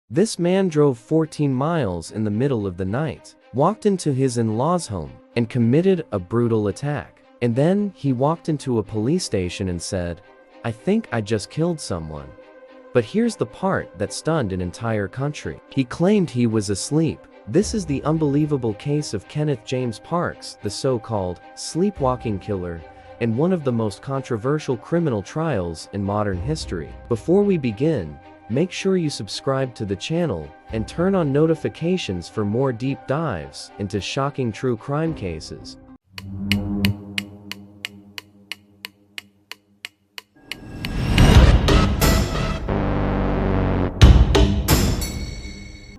This man drove 14 miles in the middle of the night, walked into his in-laws' home, and committed a brutal attack. And then he walked into a police station and said, "I think I just killed someone." But here's the part that stunned an entire country. He claimed he was asleep. This is the unbelievable case of Kenneth James Parks, the so-called sleepwalking killer, and one of the most controversial criminal trials in modern history. Before we begin, make sure you subscribe to the channel and turn on notifications for more deep dives into shocking true crime cases.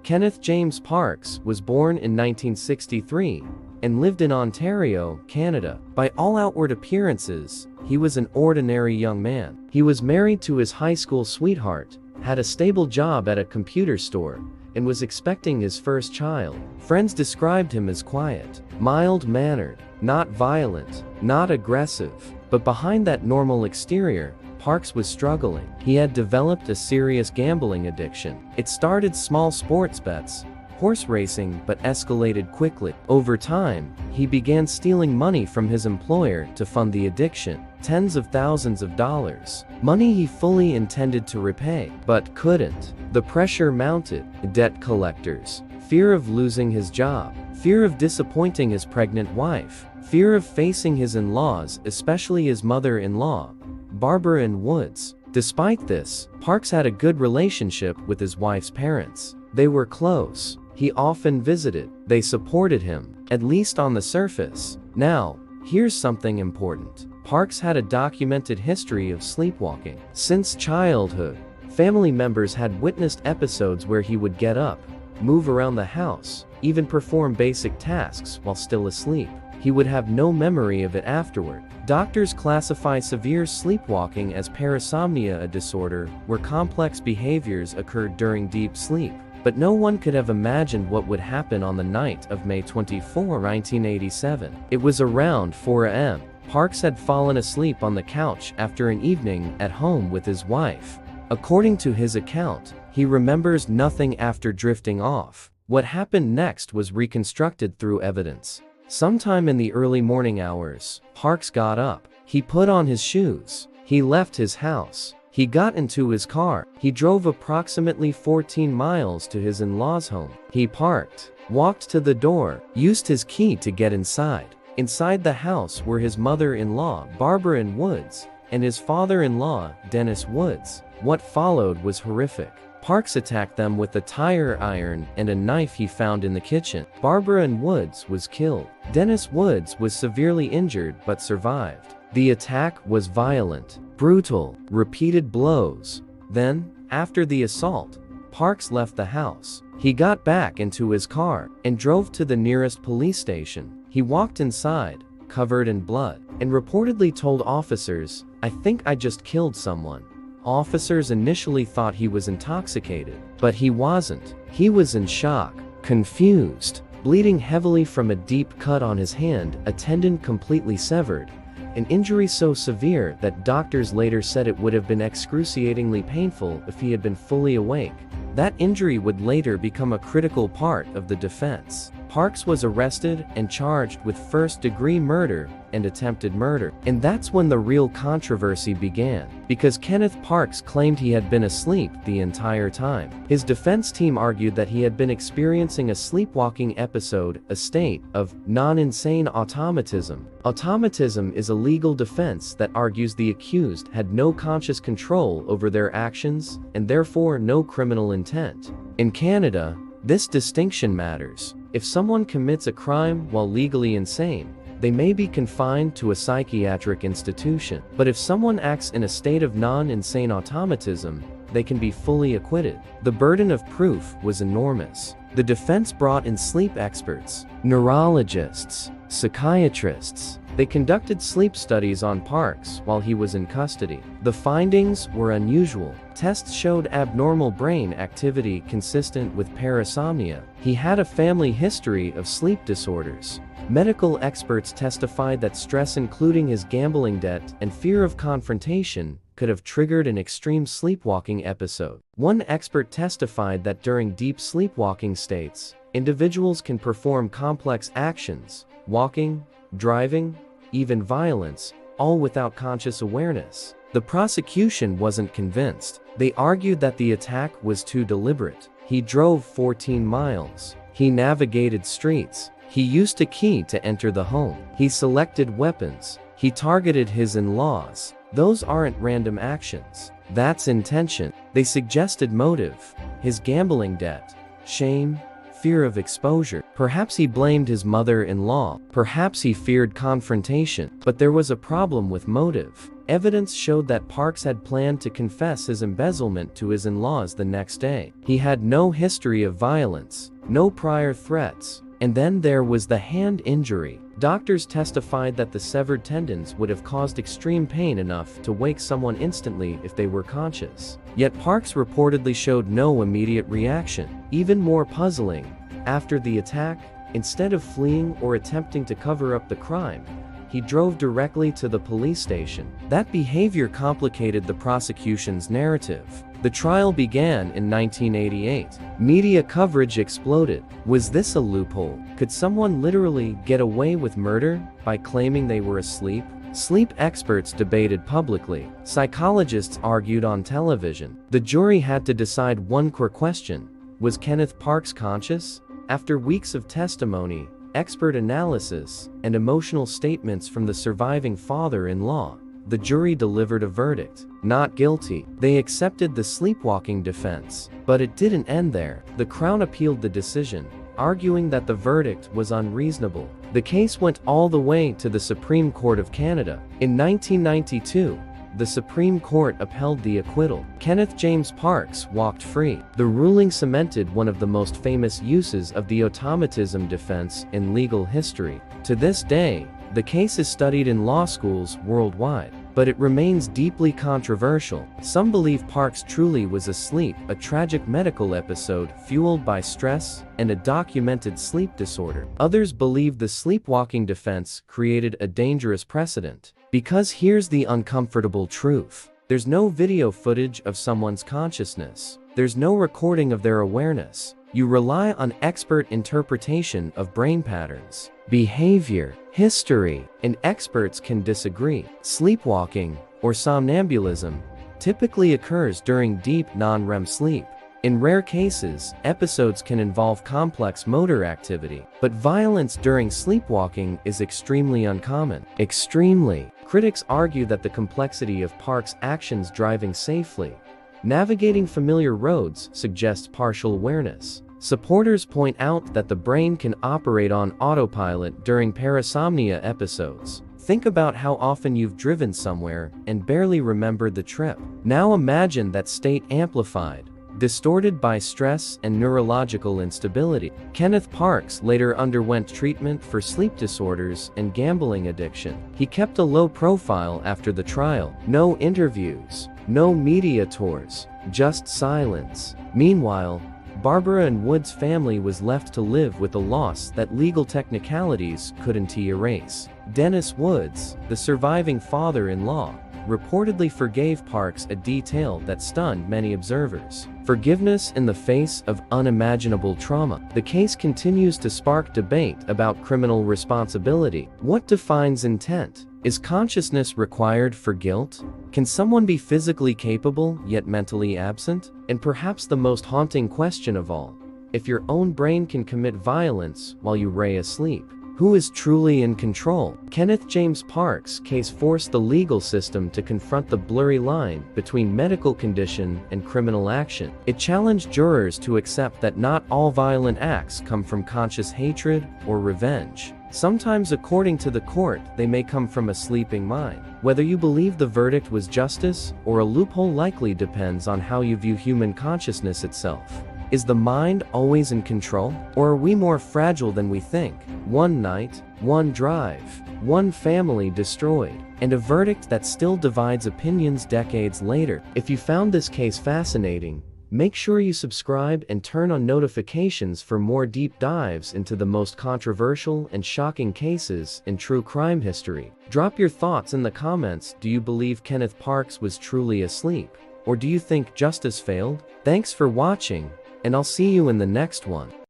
Kenneth James Parks was born in 1963 and lived in Ontario, Canada. By all outward appearances, he was an ordinary young man. He was married to his high school sweetheart, had a stable job at a computer store, and was expecting his first child. Friends described him as quiet, mild-mannered, not violent, not aggressive. But behind that normal exterior, Parks was struggling. He had developed a serious gambling addiction. It started small sports bets, horse racing, but escalated quickly. Over time, he began stealing money from his employer to fund the addiction. Tens of thousands of dollars. Money he fully intended to repay, but couldn't. The pressure mounted. Debt collectors. Fear of losing his job. Fear of disappointing his pregnant wife. Fear of facing his in-laws, especially his mother-in-law, Barbara Woods. Despite this, Parks had a good relationship with his wife's parents. They were close. He often visited. They supported him, at least on the surface. Now, here's something important. Parks had a documented history of sleepwalking. Since childhood, family members had witnessed episodes where he would get up, move around the house, even perform basic tasks while still asleep. He would have no memory of it afterward. Doctors classify severe sleepwalking as parasomnia, a disorder where complex behaviors occurred during deep sleep. But no one could have imagined what would happen on the night of May 24, 1987. It was around 4 a.m. Parks had fallen asleep on the couch after an evening at home with his wife. According to his account, he remembers nothing after drifting off. What happened next was reconstructed through evidence. Sometime in the early morning hours, Parks got up. He put on his shoes. He left his house. He got into his car. He drove approximately 14 miles to his in-laws' home. He parked, walked to the door, used his key to get inside. Inside the house were his mother-in-law, Barbara Woods, and his father-in-law, Dennis Woods. What followed was horrific. Parks attacked them with a tire iron and a knife he found in the kitchen. Barbara Woods was killed. Dennis Woods was severely injured but survived. The attack was violent, brutal, repeated blows. Then, after the assault, Parks left the house. He got back into his car and drove to the nearest police station. He walked inside, covered in blood, and reportedly told officers, "I think I just killed someone." Officers initially thought he was intoxicated, but he wasn't. He was in shock, confused, bleeding heavily from a deep cut on his hand, a tendon completely severed, an injury so severe that doctors later said it would have been excruciatingly painful if he had been fully awake. That injury would later become a critical part of the defense. Parks was arrested and charged with first-degree murder and attempted murder. And that's when the real controversy began, because Kenneth Parks claimed he had been asleep the entire time. His defense team argued that he had been experiencing a sleepwalking episode, a state of non-insane automatism. Automatism is a legal defense that argues the accused had no conscious control over their actions and therefore no criminal intent. In Canada, this distinction matters. If someone commits a crime while legally insane, they may be confined to a psychiatric institution. But if someone acts in a state of non-insane automatism, they can be fully acquitted. The burden of proof was enormous. The defense brought in sleep experts, neurologists, psychiatrists. They conducted sleep studies on Parks while he was in custody. The findings were unusual. Tests showed abnormal brain activity consistent with parasomnia. He had a family history of sleep disorders. Medical experts testified that stress, including his gambling debt and fear of confrontation, could have triggered an extreme sleepwalking episode. One expert testified that during deep sleepwalking states, individuals can perform complex actions, walking, driving, even violence, all without conscious awareness. The prosecution wasn't convinced. They argued that the attack was too deliberate. He drove 14 miles. He navigated streets. He used a key to enter the home. He selected weapons. He targeted his in-laws. Those aren't random actions. That's intention. They suggested motive. His gambling debt. Shame. Fear of exposure. Perhaps he blamed his mother-in-law. Perhaps he feared confrontation. But there was a problem with motive. Evidence showed that Parks had planned to confess his embezzlement to his in-laws the next day. He had no history of violence, no prior threats. And then there was the hand injury. Doctors testified that the severed tendons would have caused extreme pain enough to wake someone instantly if they were conscious. Yet Parks reportedly showed no immediate reaction. Even more puzzling, after the attack, instead of fleeing or attempting to cover up the crime, he drove directly to the police station. That behavior complicated the prosecution's narrative. The trial began in 1988. Media coverage exploded. Was this a loophole? Could someone literally get away with murder by claiming they were asleep? Sleep experts debated publicly. Psychologists argued on television. The jury had to decide one core question. Was Kenneth Parks conscious? After weeks of testimony, expert analysis, and emotional statements from the surviving father-in-law, the jury delivered a verdict. Not guilty. They accepted the sleepwalking defense. But it didn't end there. The Crown appealed the decision, arguing that the verdict was unreasonable. The case went all the way to the Supreme Court of Canada. In 1992, the Supreme Court upheld the acquittal. Kenneth James Parks walked free. The ruling cemented one of the most famous uses of the automatism defense in legal history. To this day, the case is studied in law schools worldwide, but it remains deeply controversial. Some believe Parks truly was asleep, a tragic medical episode fueled by stress and a documented sleep disorder. Others believe the sleepwalking defense created a dangerous precedent. Because here's the uncomfortable truth. There's no video footage of someone's consciousness. There's no recording of their awareness. You rely on expert interpretation of brain patterns, behavior, history, and experts can disagree. Sleepwalking, or somnambulism, typically occurs during deep non-REM sleep. In rare cases, episodes can involve complex motor activity, but violence during sleepwalking is extremely uncommon. Extremely. Critics argue that the complexity of Parks' actions driving safely, navigating familiar roads suggests partial awareness. Supporters point out that the brain can operate on autopilot during parasomnia episodes. Think about how often you've driven somewhere and barely remembered the trip. Now imagine that state amplified, distorted by stress and neurological instability. Kenneth Parks later underwent treatment for sleep disorders and gambling addiction. He kept a low profile after the trial. No interviews, no media tours, just silence. Meanwhile, Barbara and Wood's family was left to live with a loss that legal technicalities couldn't erase. Dennis Woods, the surviving father-in-law, reportedly forgave Parks, a detail that stunned many observers. Forgiveness in the face of unimaginable trauma. The case continues to spark debate about criminal responsibility. What defines intent? Is consciousness required for guilt? Can someone be physically capable yet mentally absent? And perhaps the most haunting question of all, if your own brain can commit violence while you lay asleep, who is truly in control? Kenneth James Parks' case forced the legal system to confront the blurry line between medical condition and criminal action. It challenged jurors to accept that not all violent acts come from conscious hatred or revenge. Sometimes, according to the court, they may come from a sleeping mind. Whether you believe the verdict was justice or a loophole likely depends on how you view human consciousness itself. Is the mind always in control? Or are we more fragile than we think? One night, one drive, one family destroyed, and a verdict that still divides opinions decades later. If you found this case fascinating, Make sure you subscribe and turn on notifications for more deep dives into the most controversial and shocking cases in true crime history. Drop your thoughts in the comments. Do you believe Kenneth Parks was truly asleep? Or do you think justice failed? Thanks for watching, and I'll see you in the next one.